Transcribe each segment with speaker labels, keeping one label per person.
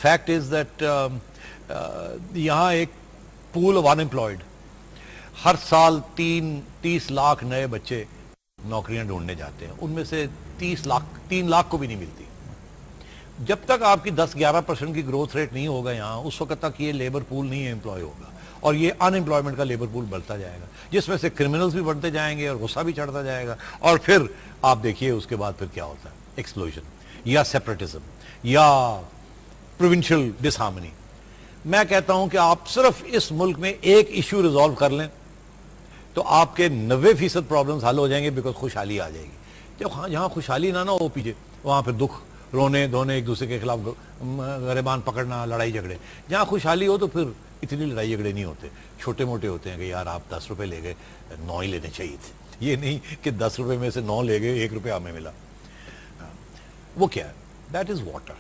Speaker 1: Fact is that यहाँ एक pool of unemployed, हर साल 30 लाख नए बच्चे नौकरियां ढूंढने जाते हैं, उनमें से 3 लाख को भी नहीं मिलती। जब तक आपकी 10-11% की ग्रोथ रेट नहीं होगा यहाँ, उस वक्त तक ये लेबर पूल नहीं एम्प्लॉय होगा और ये अनएम्प्लॉयमेंट का लेबर पूल बढ़ता जाएगा, जिसमें से क्रिमिनल्स भी बढ़ते जाएंगे और गुस्सा भी चढ़ता जाएगा। और फिर आप देखिए उसके बाद फिर क्या होता है, एक्सप्लोजन या सेपरेटिज्म या प्रोविंशियल डिसहार्मनी। मैं कहता हूं कि आप सिर्फ इस मुल्क में एक इश्यू रिजॉल्व कर लें तो आपके 90% प्रॉब्लम्स हल हो जाएंगे, बिकॉज खुशहाली आ जाएगी। जब जहां खुशहाली ना हो पीछे, वहां फिर दुख, रोने धोने, एक दूसरे के खिलाफ गरेबान पकड़ना, लड़ाई झगड़े। जहां खुशहाली हो तो फिर इतनी लड़ाई झगड़े नहीं होते, छोटे मोटे होते हैं कि यार आप 10 रुपए ले गए, 9 ही लेने चाहिए थे। ये नहीं कि 10 रुपए में से 9 ले गए, 1 रुपया हमें मिला। वो क्या है? दैट इज वाटर,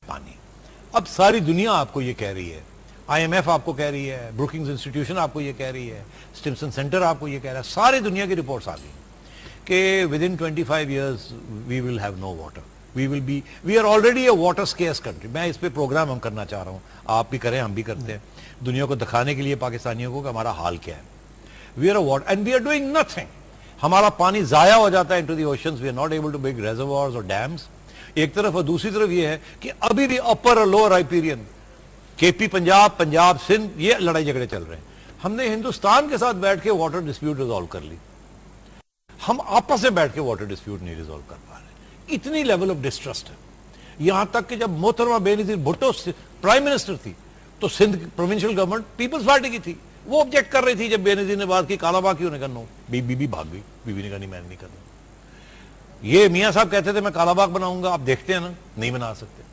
Speaker 1: पानी। अब सारी दुनिया आपको ये कह रही है, IMF आपको कह रही है, ब्रुकिंग्स इंस्टीट्यूशन आपको ये कह रही है, स्टिम्सन सेंटर आपको ये कह रहा है, सारी दुनिया की रिपोर्ट्स आ गई कि within 25 years we will have no water, we are already a water scarce country. मैं इस पे प्रोग्राम हम करना चाह रहा हूँ, आप भी करें, हम भी करते हैं, दुनिया को दिखाने के लिए पाकिस्तानियों को कि हमारा हाल क्या है। We are a water and we are doing nothing. हमारा पानी जाया हो जाता है into the oceans, we are not able to big reservoirs और डैम्स, एक तरफ। और दूसरी तरफ ये है कि अभी भी अपर और lower riparian, KP Punjab, Punjab Sindh, ये लड़ाई झगड़े चल रहे हैं। हमने हिंदुस्तान के साथ बैठ के वाटर डिस्प्यूट रिजॉल्व कर ली, हम आपस में बैठ के वाटर डिस्प्यूट नहीं रिजॉल्व कर पा रहे। इतनी लेवल ऑफ डिस्ट्रस्ट है, यहां तक कि जब मोहतरमा बेनजीर भुट्टो प्राइम मिनिस्टर थी तो सिंध प्रोविंशियल गवर्नमेंट पीपल्स पार्टी की थी, वो ऑब्जेक्ट कर रही थी। जब बेनजीर ने बात की कालाबाग क्यों, नहीं करना, बीबी भाग गई, बीबी ने कहा नहीं मैं नहीं करना। ये मियां साहब कहते थे मैं कालाबाग बनाऊंगा, आप देखते हैं ना नहीं बना सकते,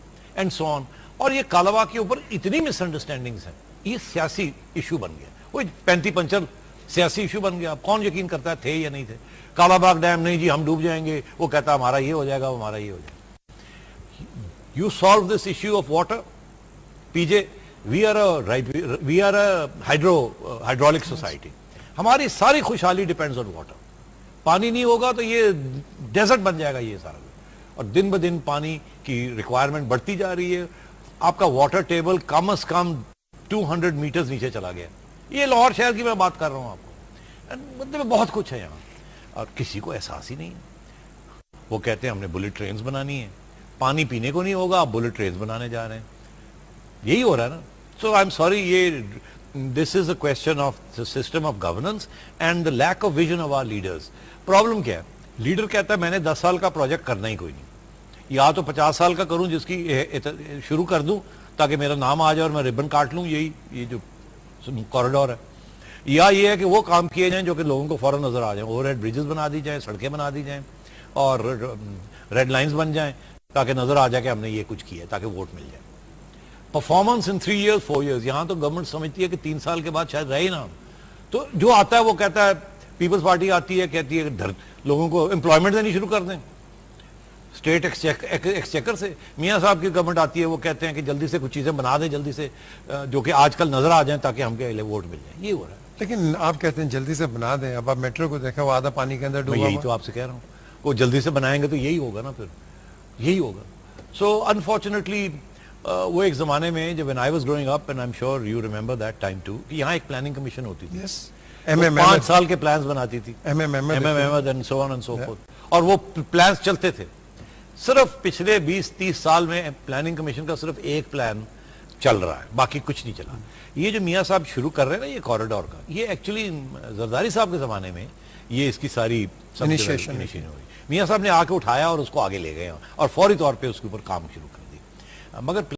Speaker 1: एंड सो ऑन। और ये कालाबाग के ऊपर इतनी मिसअंडरस्टैंडिंग्स हैं, ये सियासी इशू बन गया, वो 35 पंचर सियासी इशू बन गया। कौन यकीन करता है थे या नहीं थे? कालाबाग डैम नहीं जी हम डूब जाएंगे, वो कहता हमारा ये हो जाएगा, हमारा ये हो जाएगा। You solve this issue of water, PJ, we are a hydraulic society, हमारी सारी खुशहाली डिपेंड्स ऑन वाटर। पानी नहीं होगा तो ये डेजर्ट बन जाएगा ये सारा, और दिन ब दिन पानी की रिक्वायरमेंट बढ़ती जा रही है। आपका वाटर टेबल कम से कम 200 मीटर्स नीचे चला गया। ये लाहौर शहर की मैं बात कर रहा हूं आपको, मतलब बहुत कुछ है यहाँ और किसी को एहसास ही नहीं है। वो कहते हैं हमने बुलेट ट्रेन्स बनानी है, पानी पीने को नहीं होगा, आप बुलेट ट्रेन्स बनाने जा रहे हैं, यही हो रहा है ना। सो आई एम सॉरी, ये this is a question of the system of governance and the lack of vision of our leaders. Problem क्या है? लीडर कहता है मैंने 10 साल का प्रोजेक्ट करना ही कोई नहीं, या तो 50 साल का करूं जिसकी शुरू कर दूं ताकि मेरा नाम आ जाए और मैं रिबन काट लूं, यही ये जो कॉरिडोर है, या ये है कि वो काम किए जाएं जो कि लोगों को फौरन नजर आ जाए, ओवरहेड ब्रिजेस बना दी जाए, सड़कें बना दी जाएं और रेड लाइंस बन जाएं ताकि नजर आ जाए कि हमने ये कुछ किया है, ताकि वोट मिल जाए। परफॉर्मेंस इन 3 years 4 years, यहां तो गवर्नमेंट समझती है कि 3 साल के बाद शायद रहे ना, तो जो आता है वो कहता है, पीपल्स पार्टी आती है कहती है लोगों को एम्प्लॉयमेंट देनी शुरू कर दें स्टेट एक्सचेकर से। मियां साहब की गवर्नमेंट आती है, वो कहते हैं कि जल्दी से कुछ चीजें बना दें, जल्दी से जो कि आजकल नजर आ जाएं ताकि हमके वोट मिल जाए। ये हो रहा है।
Speaker 2: लेकिन आप कहते हैं जल्दी से बना दें, अब आप मेट्रो को देखा, वो आधा पानी के अंदर डूबा।
Speaker 1: यही तो आपसे कह रहा हूँ, वो जल्दी से बनाएंगे तो यही होगा ना, फिर यही होगा। सो अनफॉर्चुनेटली वो एक जमाने में जब when I was growing up, and I am sure you remember that time too, कि यहाँ एक प्लानिंग कमीशन होती थी, 5 साल के प्लान्स बनाती थी, and so on and so fourth, और वो प्लान्स चलते थे। सिर्फ पिछले 20-30 साल में प्लानिंग कमीशन का सिर्फ एक प्लान चल रहा है, बाकी कुछ नहीं चला। ये जो मियां साहब शुरू कर रहे हैं ना ये कॉरिडोर का, ये एक्चुअली जरदारी साहब के जमाने में ये इसकी सारी इनिशिएशन हुई। मियां साहब ने आके उठाया और उसको आगे ले गए और फौरी तौर पे उसके ऊपर काम शुरू कर दिया। मगर